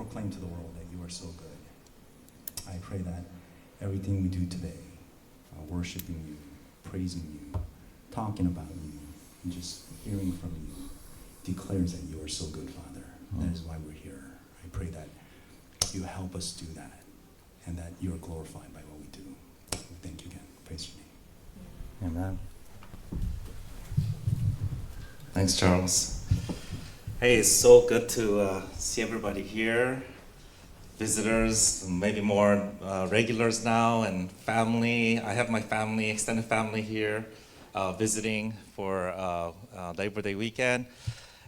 proclaim to the world that you are so good. I pray that everything we do today, worshiping you, praising you, talking about you, and just hearing from you, declares that you are so good, Father. That is why we're here. I pray that you help us do that, and that you are glorified by what we do. Thank you again. Praise your name. Amen. Thanks, Charles. Hey, it's so good to see everybody here. Visitors, maybe more regulars now, and family. I have my family, extended family here, visiting for Labor Day weekend.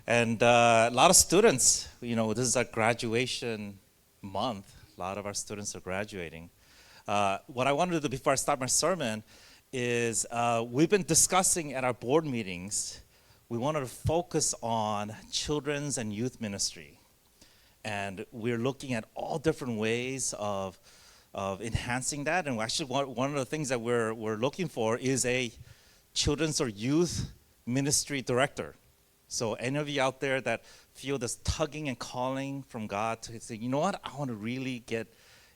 And a lot of students, this is our graduation month. A lot of our students are graduating. What I wanted to do before I start my sermon is we've been discussing at our board meetings, we wanted to focus on children's and youth ministry. And we're looking at all different ways of enhancing that. And actually one of the things that we're looking for is a children's or youth ministry director. So any of you out there that feel this tugging and calling from God to say, you know what, I want to really get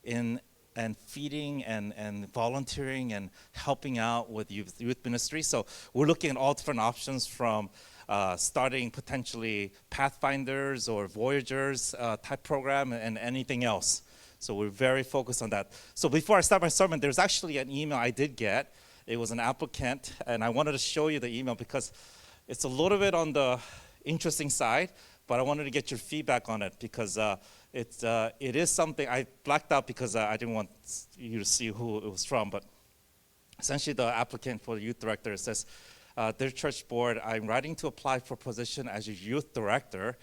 in and feeding and volunteering and helping out with youth ministry. So we're looking at all different options from starting potentially Pathfinders or Voyagers type program and anything else. So we're very focused on that. So before I start my sermon, there's actually an email I did get. It was an applicant, and I wanted to show you the email because it's a little bit on the interesting side, but I wanted to get your feedback on it because it is something I blacked out because I didn't want you to see who it was from. But essentially, the applicant for the youth director says, "Dear church board, I'm writing to apply for position as a youth director.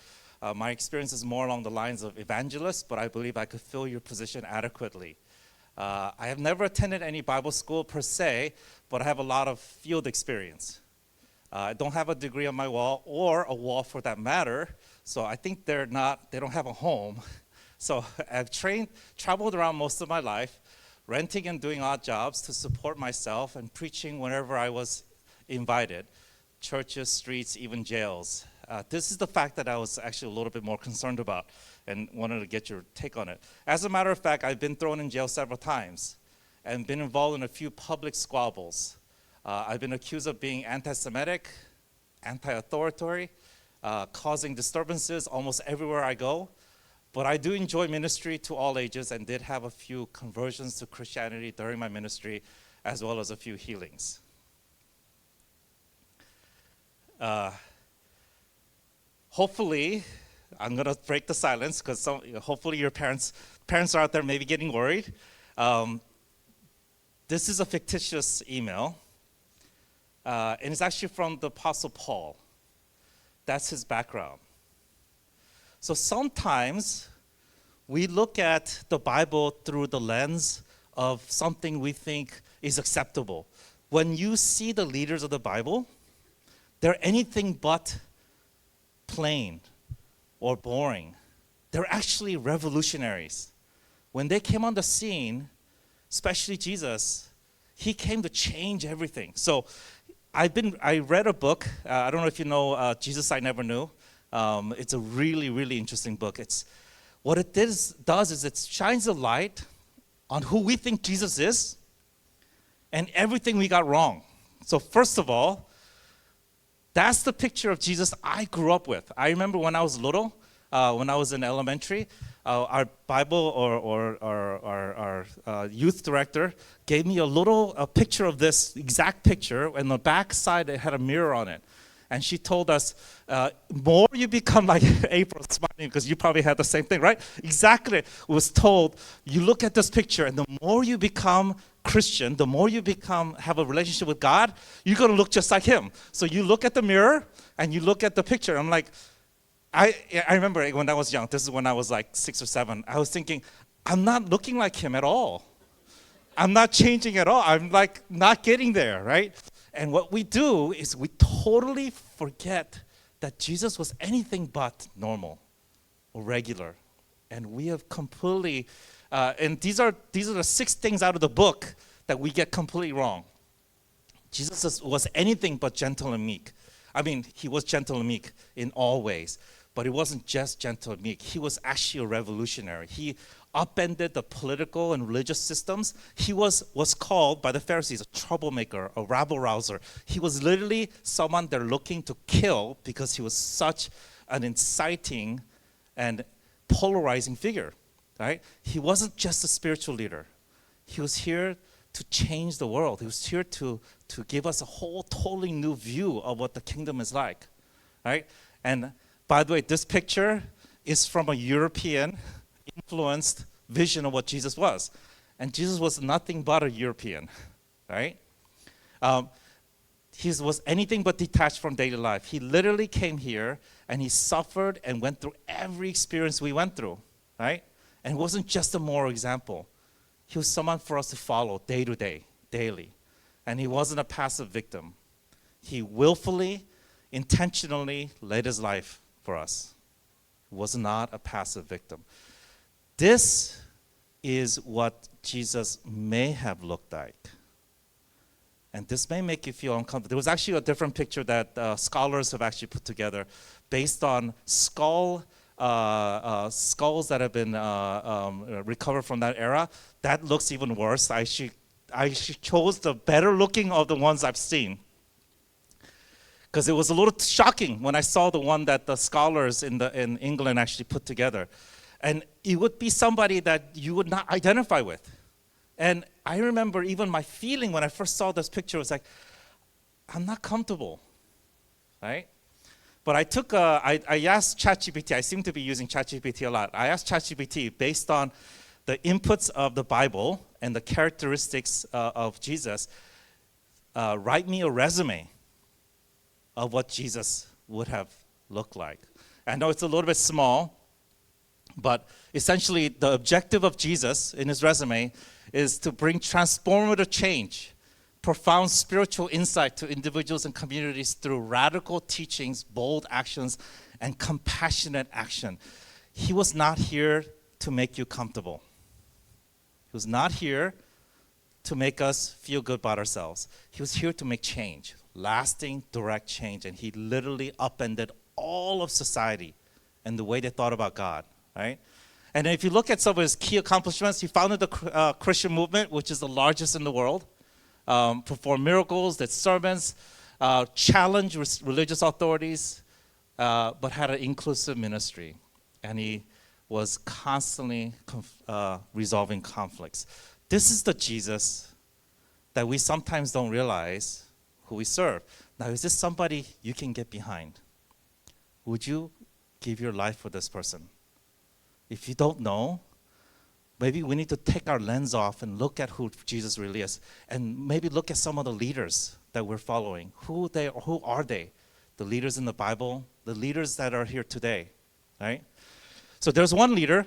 My experience is more along the lines of evangelist, but I believe I could fill your position adequately. I have never attended any Bible school per se, but I have a lot of field experience. I don't have a degree on my wall, or a wall for that matter, so I think they don't have a home. So I've traveled around most of my life, renting and doing odd jobs to support myself and preaching whenever I was invited, churches, streets, even jails. This is the fact that I was actually a little bit more concerned about and wanted to get your take on it. As a matter of fact, I've been thrown in jail several times and been involved in a few public squabbles. I've been accused of being anti-Semitic, anti-authoritarian, causing disturbances almost everywhere I go. But I do enjoy ministry to all ages and did have a few conversions to Christianity during my ministry, as well as a few healings. Hopefully, I'm going to break the silence because hopefully your parents are out there maybe getting worried. This is a fictitious email. And it's actually from the Apostle Paul. That's his background. So sometimes we look at the Bible through the lens of something we think is acceptable. When you see the leaders of the Bible, they're anything but plain or boring. They're actually revolutionaries. When they came on the scene, especially Jesus, he came to change everything. So I read a book. I don't know if you know Jesus I Never Knew. It's a really, really interesting book. What it does is it shines a light on who we think Jesus is and everything we got wrong. So first of all, that's the picture of Jesus I grew up with. I remember when I was little, when I was in elementary, our Bible or our youth director gave me a picture of this exact picture, and the back side it had a mirror on it. And she told us, more you become like April, smiling because you probably had the same thing, right? Exactly. Was told, you look at this picture, and the more you become Christian, the more you have a relationship with God, you're going to look just like him. So you look at the mirror, and you look at the picture. I'm like, I remember when I was young, this is when I was like 6 or 7, I was thinking, I'm not looking like him at all. I'm not changing at all. I'm like not getting there, right? And what we do is we totally forget that Jesus was anything but normal or regular. And we have completely, and these are the 6 things out of the book that we get completely wrong. Jesus was anything but gentle and meek. I mean, he was gentle and meek in all ways. But he wasn't just gentle and meek. He was actually a revolutionary. He upended the political and religious systems. He was called by the Pharisees a troublemaker, a rabble-rouser. He was literally someone they're looking to kill because he was such an inciting and polarizing figure, right? He wasn't just a spiritual leader. He was here to change the world. He was here to give us a whole totally new view of what the kingdom is like, right? And by the way, this picture is from a European influenced vision of what Jesus was. And Jesus was nothing but a European, right? He was anything but detached from daily life. He literally came here and he suffered and went through every experience we went through, right? And it wasn't just a moral example. He was someone for us to follow day to day, daily. And he wasn't a passive victim. He willfully, intentionally led his life for us. He was not a passive victim. This is what Jesus may have looked like. And this may make you feel uncomfortable. There was actually a different picture that scholars have actually put together based on skulls that have been recovered from that era. That looks even worse. I actually chose the better looking of the ones I've seen, because it was a little shocking when I saw the one that the scholars in England actually put together. And it would be somebody that you would not identify with. And I remember even my feeling when I first saw this picture was like, I'm not comfortable, right? But I asked ChatGPT. I seem to be using ChatGPT a lot. I asked ChatGPT, based on the inputs of the Bible and the characteristics of Jesus, write me a resume of what Jesus would have looked like. I know it's a little bit small, but essentially the objective of Jesus in his resume is to bring transformative change, profound spiritual insight to individuals and communities through radical teachings, bold actions, and compassionate action. He was not here to make you comfortable. He was not here to make us feel good about ourselves. He was here to make change, lasting, direct change. And he literally upended all of society and the way they thought about God, right? And if you look at some of his key accomplishments, he founded the Christian movement, which is the largest in the world, performed miracles, did sermons, challenged religious authorities, but had an inclusive ministry. And he was constantly resolving conflicts. This is the Jesus that we sometimes don't realize who we serve. Now, is this somebody you can get behind? Would you give your life for this person? If you don't know, maybe we need to take our lens off and look at who Jesus really is, and maybe look at some of the leaders that we're following. Who are they? The leaders in the Bible, the leaders that are here today, right? So there's one leader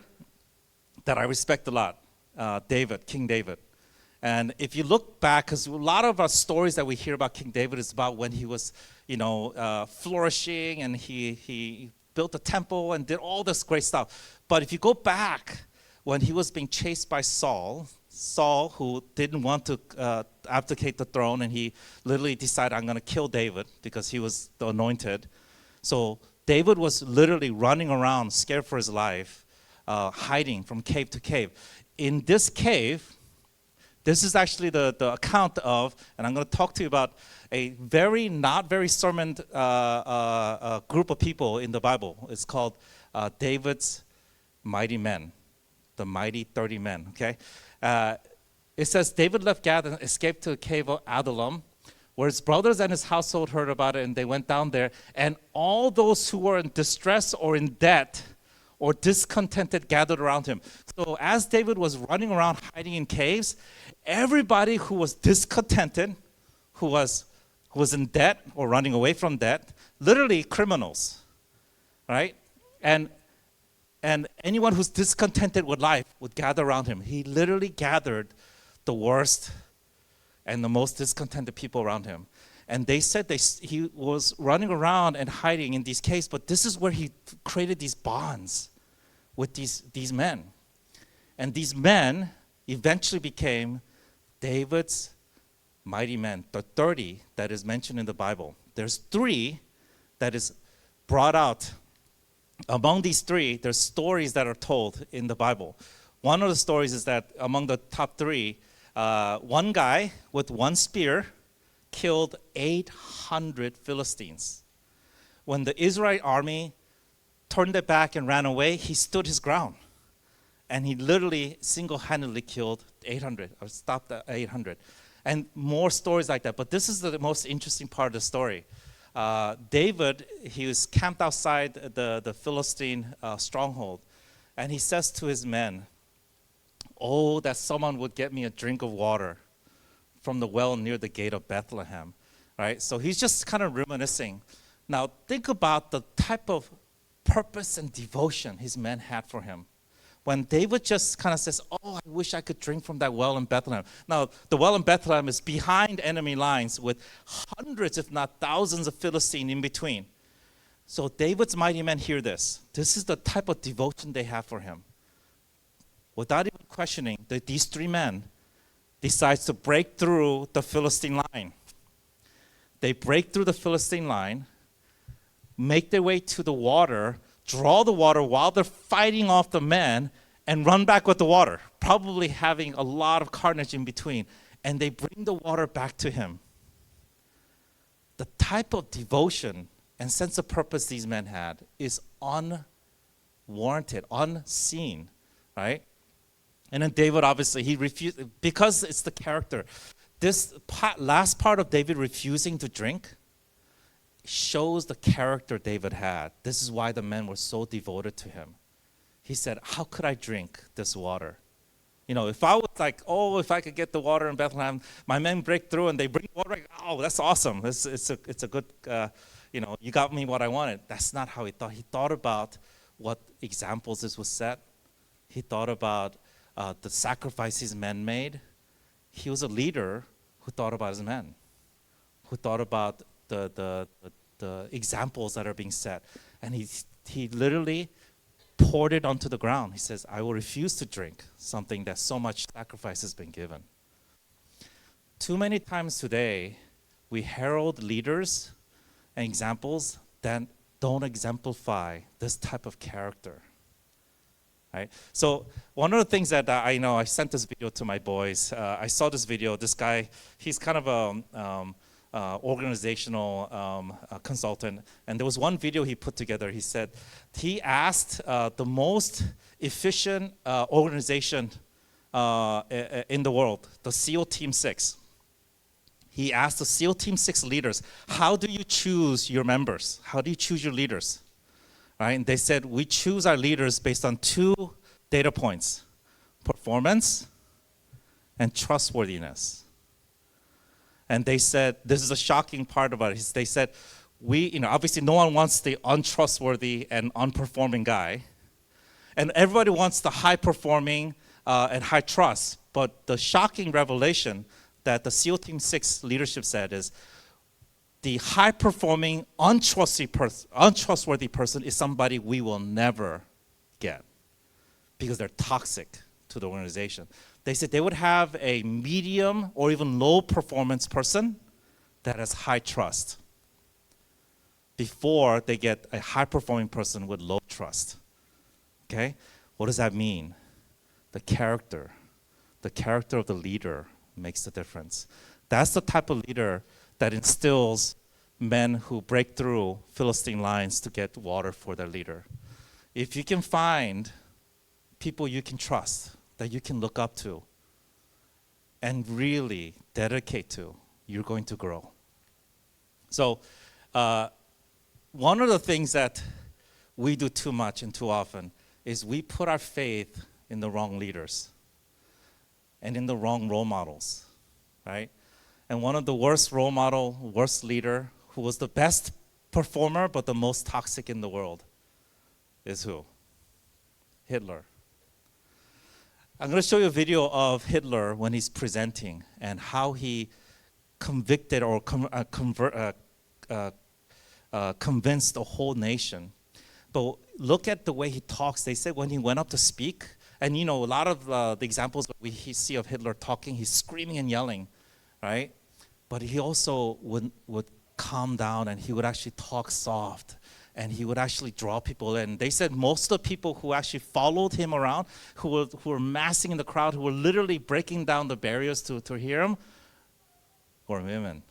that I respect a lot, King David. And if you look back, because a lot of our stories that we hear about King David is about when he was, flourishing, and he built a temple and did all this great stuff. But if you go back, when he was being chased by Saul, who didn't want to abdicate the throne, and he literally decided, I'm going to kill David because he was the anointed. So David was literally running around, scared for his life, hiding from cave to cave. In this cave, this is actually the account of, and I'm going to talk to you about a not very sermoned group of people in the Bible. It's called David's mighty men, the mighty 30 men, okay? It says, David left Gath and escaped to the cave of Adullam, where his brothers and his household heard about it, and they went down there. And all those who were in distress or in debt or discontented gathered around him. So as David was running around hiding in caves, everybody who was discontented, who was in debt or running away from debt, literally criminals, right? And anyone who's discontented with life would gather around him. He literally gathered the worst and the most discontented people around him. And they said he was running around and hiding in these caves, but this is where he created these bonds with these men. And these men eventually became David's mighty men, the 30 that is mentioned in the Bible. There's 3 that is brought out among these three, there's stories that are told in the Bible. One of the stories is that among the top three, one guy with one spear killed 800 Philistines. When the Israelite army turned their back and ran away, he stood his ground. And he literally single-handedly killed 800, or stopped at 800. And more stories like that. But this is the most interesting part of the story. David, he was camped outside the Philistine stronghold. And he says to his men, "Oh, that someone would get me a drink of water from the well near the gate of Bethlehem." Right? So he's just kind of reminiscing. Now, think about the type of purpose and devotion his men had for him. When David just kind of says, "Oh, I wish I could drink from that well in Bethlehem." Now, the well in Bethlehem is behind enemy lines with hundreds, if not thousands, of Philistines in between. So David's mighty men hear this. This is the type of devotion they have for him. Without even questioning, these three men decide to break through the Philistine line. They break through the Philistine line, make their way to the water, draw the water while they're fighting off the men, and run back with the water, probably having a lot of carnage in between. And they bring the water back to him. The type of devotion and sense of purpose these men had is unwarranted, unseen, right? And then David, obviously, he refused, because it's the character. This last part of David refusing to drink shows the character David had. This is why the men were so devoted to him. He said, "How could I drink this water?" If I was like, "Oh, if I could get the water in Bethlehem," my men break through and they bring water. "Oh, that's awesome. It's a good, you got me what I wanted." That's not how he thought. He thought about what examples this was set. He thought about the sacrifices men made. He was a leader who thought about his men, who thought about the examples that are being set. And he literally poured it onto the ground. He says, "I will refuse to drink something that so much sacrifice has been given." Too many times today, we herald leaders and examples that don't exemplify this type of character. Right? So one of the things that I know, I sent this video to my boys. I saw this video. This guy, he's kind of a organizational consultant. And there was one video he put together. He said he asked the most efficient organization in the world, the SEAL Team 6. He asked the SEAL Team 6 leaders, "How do you choose your members? How do you choose your leaders?" Right? And they said, "We choose our leaders based on two data points: performance and trustworthiness." And they said, this is a shocking part about it. They said, obviously no one wants the untrustworthy and unperforming guy. And everybody wants the high-performing and high trust. But the shocking revelation that the SEAL Team 6 leadership said is, the high-performing, untrustworthy person is somebody we will never get because they're toxic to the organization. They said they would have a medium or even low-performance person that has high trust before they get a high-performing person with low trust. Okay? What does that mean? The character of the leader makes the difference. That's the type of leader that instills men who break through Philistine lines to get water for their leader. If you can find people you can trust, that you can look up to, and really dedicate to, you're going to grow. So one of the things that we do too much and too often is we put our faith in the wrong leaders and in the wrong role models, right? And one of the worst role model, worst leader, who was the best performer but the most toxic in the world is who? Hitler. I'm going to show you a video of Hitler when he's presenting and how he convicted or convinced a whole nation. But look at the way he talks. They said when he went up to speak, and a lot of the examples that we see of Hitler talking, he's screaming and yelling, right? But he also would calm down, and he would actually talk soft and he would actually draw people in. They said most of the people who actually followed him around, who were massing in the crowd, who were literally breaking down the barriers to hear him, were women.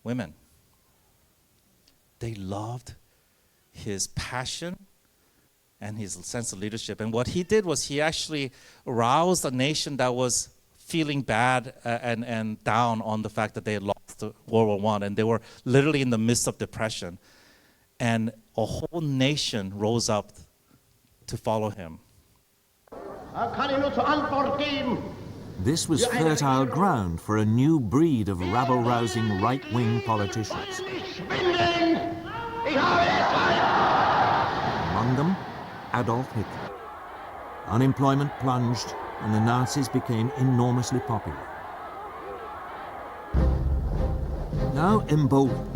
Women. They loved his passion and his sense of leadership. And what he did was he actually roused a nation that was feeling bad and down on the fact that they had lost World War I, and they were literally in the midst of depression. And a whole nation rose up to follow him. This was fertile ground for a new breed of rabble-rousing right-wing politicians. Among them, Adolf Hitler. Unemployment plunged, and the Nazis became enormously popular. Now emboldened,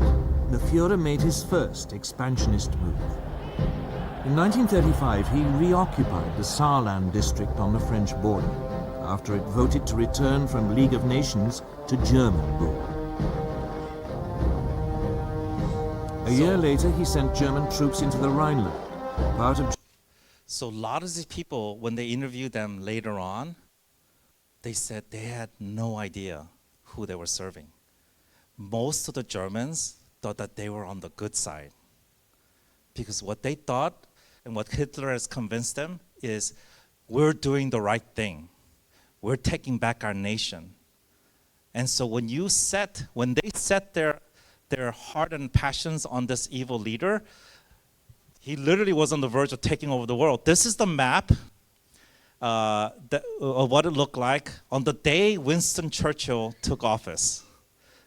the Führer made his first expansionist move. In 1935, he reoccupied the Saarland district on the French border, after it voted to return from League of Nations to German rule. A year later, he sent German troops into the Rhineland, part of... So a lot of these people, when they interviewed them later on, they said they had no idea who they were serving. Most of the Germans thought that they were on the good side, because what they thought and what Hitler has convinced them is, we're doing the right thing. We're taking back our nation. And so when they set their heart and passions on this evil leader, he literally was on the verge of taking over the world. This is the map of what it looked like on the day Winston Churchill took office.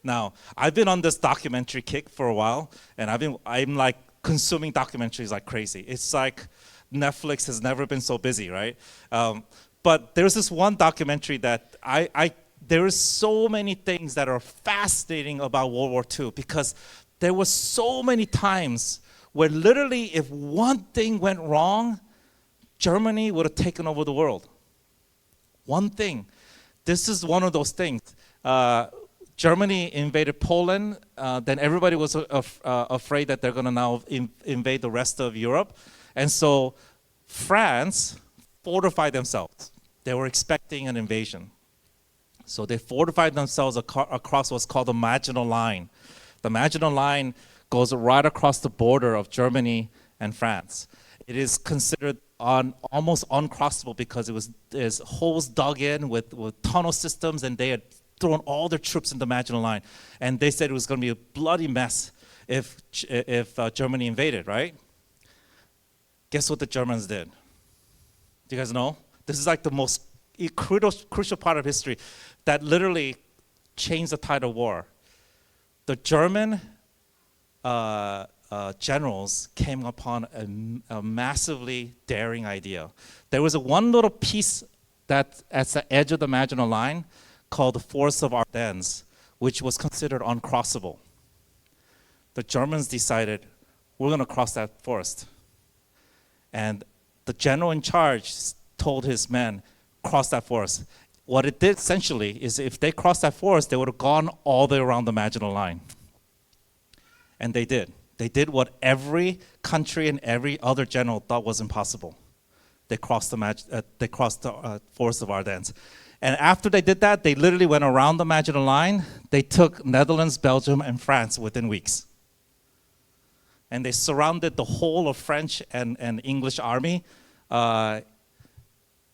Now, I've been on this documentary kick for a while, and I'm like consuming documentaries like crazy. It's like Netflix has never been so busy, right? But there's this one documentary that there is so many things that are fascinating about World War II, because there were so many times where literally if one thing went wrong, Germany would have taken over the world. One thing. This is one of those things. Germany invaded Poland, then everybody was afraid that they're going to now invade the rest of Europe. And so France fortified themselves. They were expecting an invasion. So they fortified themselves across what's called the Maginot Line. The Maginot Line goes right across the border of Germany and France. It is considered almost uncrossable because there's holes dug in with tunnel systems, and they had thrown all their troops in the Maginot Line. And they said it was going to be a bloody mess if Germany invaded, right? Guess what the Germans did? Do you guys know? This is like the most crucial part of history that literally changed the tide of war. The German generals came upon a massively daring idea. There was one little piece that at the edge of the Maginot Line called the Forest of Ardennes, which was considered uncrossable. The Germans decided, we're going to cross that forest. And the general in charge told his men, cross that forest. What it did essentially is if they crossed that forest, they would have gone all the way around the Maginot Line. And they did. They did what every country and every other general thought was impossible. They crossed the Forest of Ardennes. And after they did that, they literally went around the Maginot Line. They took Netherlands, Belgium, and France within weeks. And they surrounded the whole of French and English army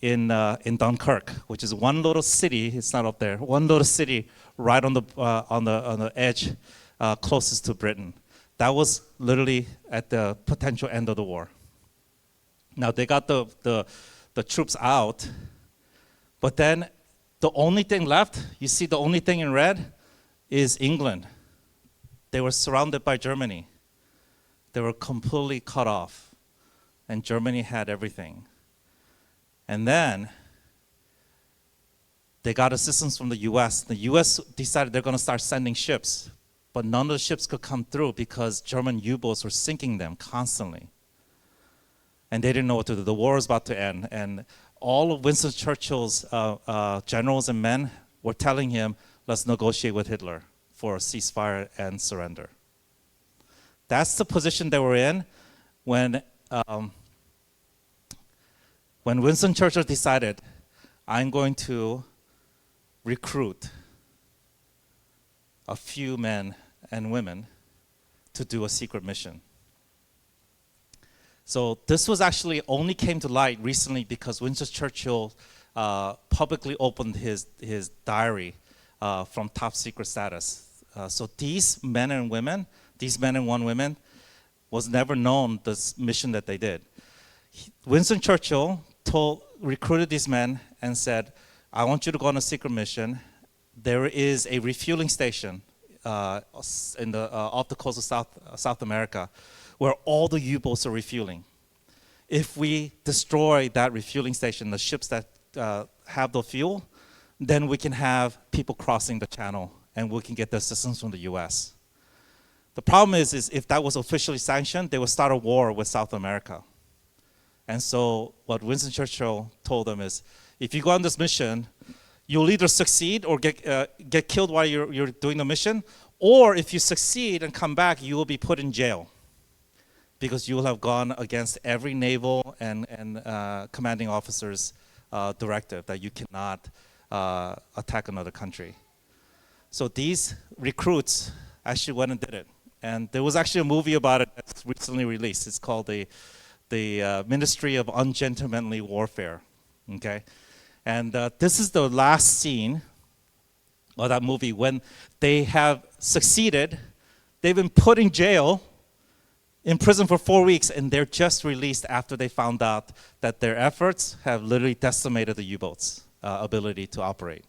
in Dunkirk, which is one little city. It's not up there. One little city right on the edge, closest to Britain. That was literally at the potential end of the war. Now they got the troops out, but then the only thing left, you see the only thing in red, is England. They were surrounded by Germany. They were completely cut off, and Germany had everything. And then they got assistance from the US. The US decided they're going to start sending ships, but none of the ships could come through because German U-boats were sinking them constantly. And they didn't know what to do. The war was about to end, and all of Winston Churchill's generals and men were telling him, let's negotiate with Hitler for a ceasefire and surrender. That's the position they were in. when Winston Churchill decided, I'm going to recruit a few men and women to do a secret mission. So this was actually only came to light recently because Winston Churchill publicly opened his diary from top secret status. So these men and women, was never known this mission that they did. Winston Churchill recruited these men and said, I want you to go on a secret mission. There is a refueling station in the off the coast of South America where all the U-boats are refueling. If we destroy that refueling station, the ships that have the fuel, then we can have people crossing the channel and we can get the assistance from the US. The problem is if that was officially sanctioned, they would start a war with South America. And so what Winston Churchill told them is, if you go on this mission, you'll either succeed or get killed while you're doing the mission, or if you succeed and come back, you will be put in jail because you will have gone against every naval and commanding officer's directive that you cannot attack another country. So these recruits actually went and did it. And there was actually a movie about it that's recently released. It's called the Ministry of Ungentlemanly Warfare. Okay, and this is the last scene of that movie when they have succeeded. They've been put in jail, in prison for 4 weeks, and they're just released after they found out that their efforts have literally decimated the U-boat's ability to operate.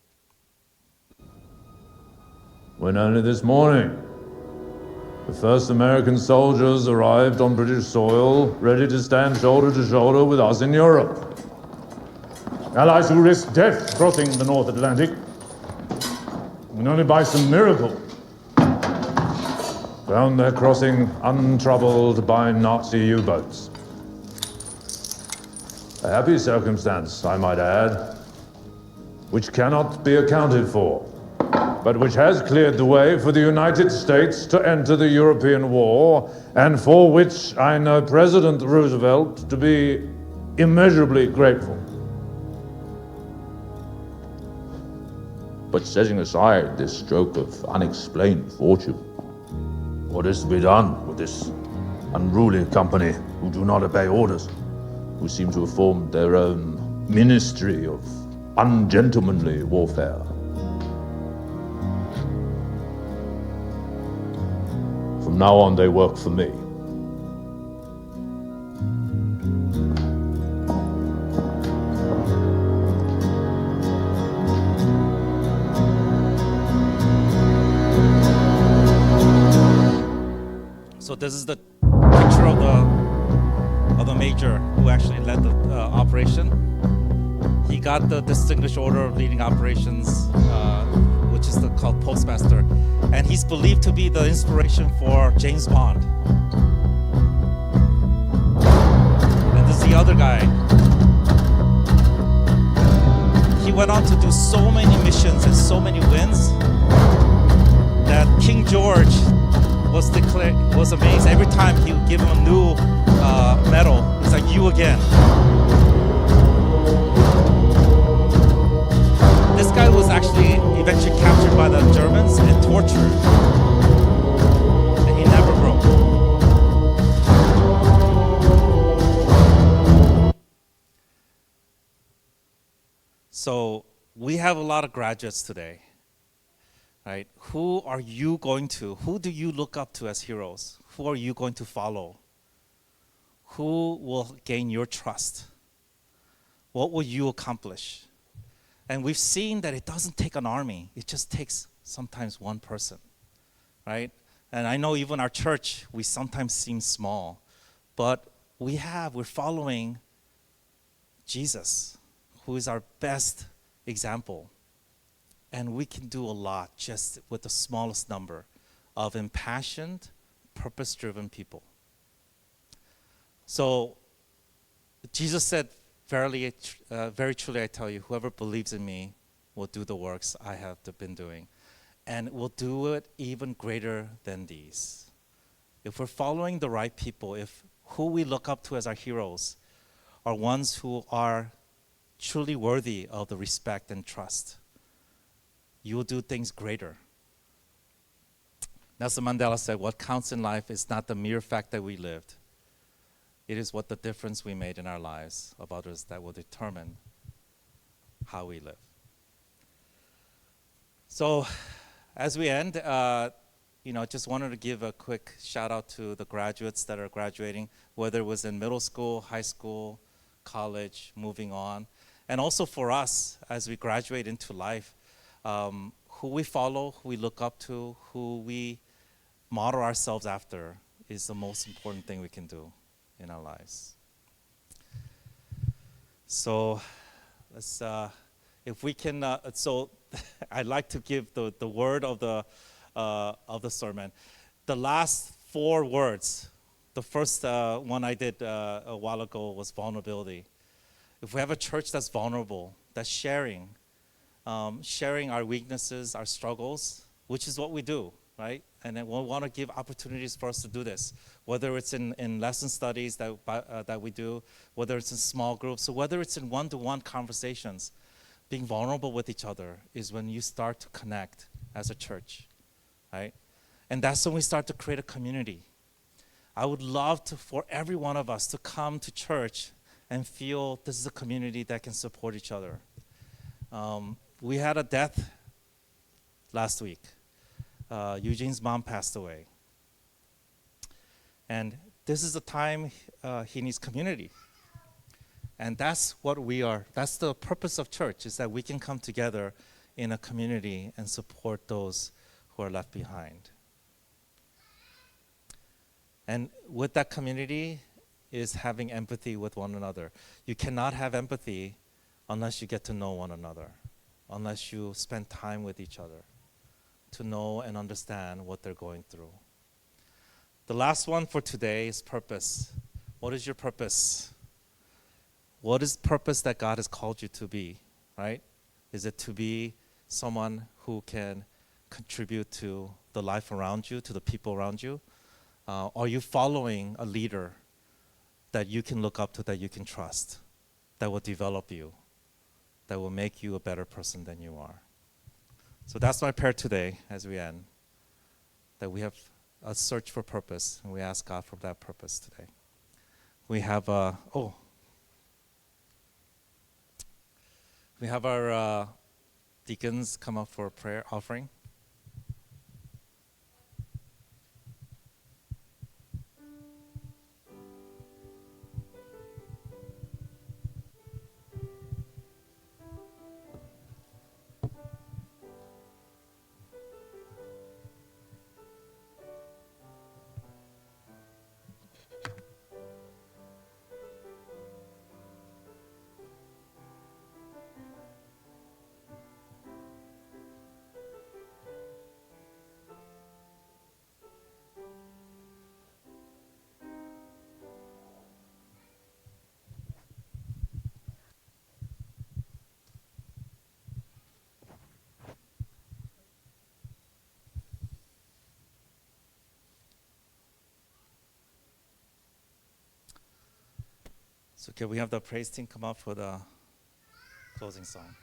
When only this morning, the first American soldiers arrived on British soil, ready to stand shoulder to shoulder with us in Europe. Allies who risked death crossing the North Atlantic, and only by some miracle found their crossing untroubled by Nazi U-boats. A happy circumstance, I might add, which cannot be accounted for, but which has cleared the way for the United States to enter the European war, and for which I know President Roosevelt to be immeasurably grateful. But setting aside this stroke of unexplained fortune, what is to be done with this unruly company who do not obey orders, who seem to have formed their own ministry of ungentlemanly warfare? From now on, they work for me. So this is the picture of the major who actually led the operation. He got the Distinguished Order of Leading Operations, which is called Postmaster, and he's believed to be the inspiration for James Bond. And this is the other guy. He went on to do so many missions and so many wins that King George was amazed. Every time he would give him a new medal, he's like, "You again." This guy was actually eventually captured by the Germans and tortured, and he never broke. So we have a lot of graduates today. Right? Who do you look up to as heroes? Who are you going to follow? Who will gain your trust? What will you accomplish? And we've seen that it doesn't take an army. It just takes sometimes one person, right? And I know even our church, we sometimes seem small, but we're following Jesus, who is our best example. And we can do a lot just with the smallest number of impassioned, purpose-driven people. So Jesus said, very truly I tell you, whoever believes in me will do the works I have been doing, and will do it even greater than these. If we're following the right people, if who we look up to as our heroes are ones who are truly worthy of the respect and trust. You will do things greater. Nelson Mandela said, what counts in life is not the mere fact that we lived. It is what the difference we made in our lives of others that will determine how we live. So, as we end, just wanted to give a quick shout out to the graduates that are graduating, whether it was in middle school, high school, college, moving on. And also for us, as we graduate into life, who we follow, who we look up to, who we model ourselves after is the most important thing we can do in our lives. So, let's, if we can, I'd like to give the word of the sermon. The last 4 words, the first one I did a while ago was vulnerability. If we have a church that's vulnerable, that's sharing our weaknesses, our struggles, which is what we do, right? And then we want to give opportunities for us to do this, whether it's in lesson studies that we do, whether it's in small groups, or whether it's in one-to-one conversations. Being vulnerable with each other is when you start to connect as a church, right? And that's when we start to create a community. I would love for every one of us to come to church and feel this is a community that can support each other. We had a death last week. Eugene's mom passed away. And this is the time he needs community. And that's what we are. That's the purpose of church, is that we can come together in a community and support those who are left behind. And with that community is having empathy with one another. You cannot have empathy unless you get to know one another, unless you spend time with each other to know and understand what they're going through. The last one for today is purpose. What is your purpose? What is purpose that God has called you to be, right? Is it to be someone who can contribute to the life around you, to the people around you? Are you following a leader that you can look up to, that you can trust, that will develop you, that will make you a better person than you are? So that's my prayer today as we end, that we have a search for purpose, and we ask God for that purpose today. We have we have our deacons come up for a prayer offering. So can we have the praise team come up for the closing song?